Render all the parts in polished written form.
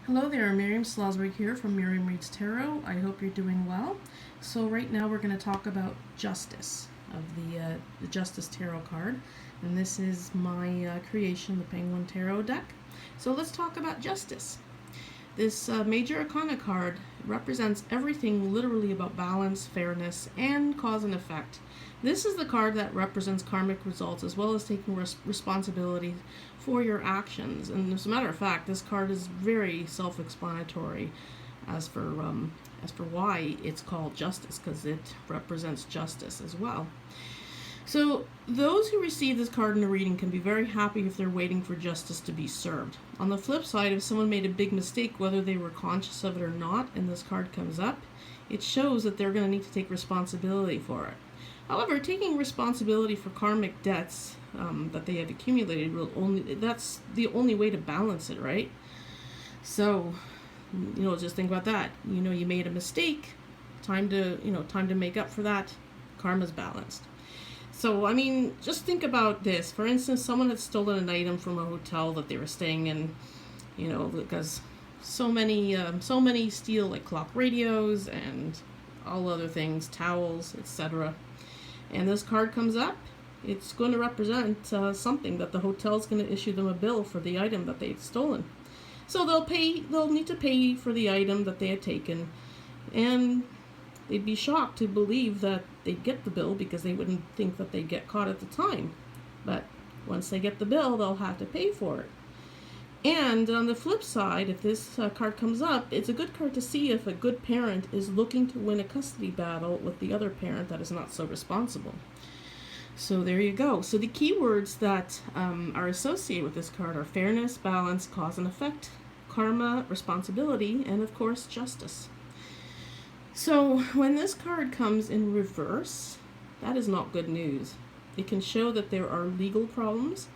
Hello there, Miriam Slosberg here from Miriam Reads Tarot. I hope you're doing well. So right now we're going to talk about Justice of the Justice Tarot card. And this is my creation, the Penguin Tarot deck. So let's talk about Justice. This Major Arcana card represents everything literally about balance, fairness, and cause and effect. This is the card that represents karmic results as well as taking responsibility for your actions. And as a matter of fact, this card is very self-explanatory as for why it's called Justice, because it represents justice as well. So those who receive this card in a reading can be very happy if they're waiting for justice to be served. On the flip side, if someone made a big mistake, whether they were conscious of it or not, and this card comes up, it shows that they're going to need to take responsibility for it. However, taking responsibility for karmic debts that they have accumulated that's the only way to balance it, right? So, just think about that. You made a mistake, time to make up for that. Karma's balanced. So, just think about this. For instance, someone had stolen an item from a hotel that they were staying in, because so many steal like clock radios and all other things, towels, etc. And this card comes up, it's going to represent something that the hotel's going to issue them a bill for the item that they've stolen. So they'll need to pay for the item that they had taken, and they'd be shocked to believe that they'd get the bill because they wouldn't think that they'd get caught at the time. But once they get the bill, they'll have to pay for it. And on the flip side, if this card comes up, it's a good card to see if a good parent is looking to win a custody battle with the other parent that is not so responsible. So there you go. So the keywords that are associated with this card are fairness, balance, cause and effect, karma, responsibility, and of course justice. So when this card comes in reverse, that is not good news. It can show that there are legal problems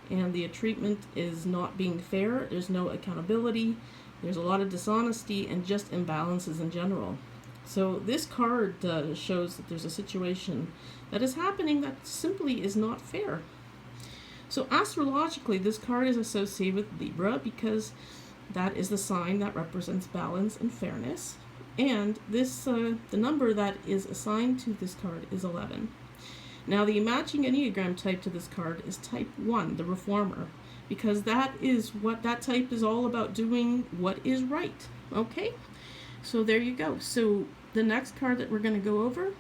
and the treatment is not being fair. There's no accountability. There's a lot of dishonesty and just imbalances in general. So this card shows that there's a situation that is happening that simply is not fair. So astrologically, this card is associated with Libra because that is the sign that represents balance and fairness. And this the number that is assigned to this card is 11. Now, the matching Enneagram type to this card is type 1, the reformer, because that is what that type is all about, doing what is right. Okay? So there you go. So the next card that we're going to go over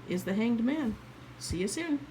is the Hanged Man. See you soon.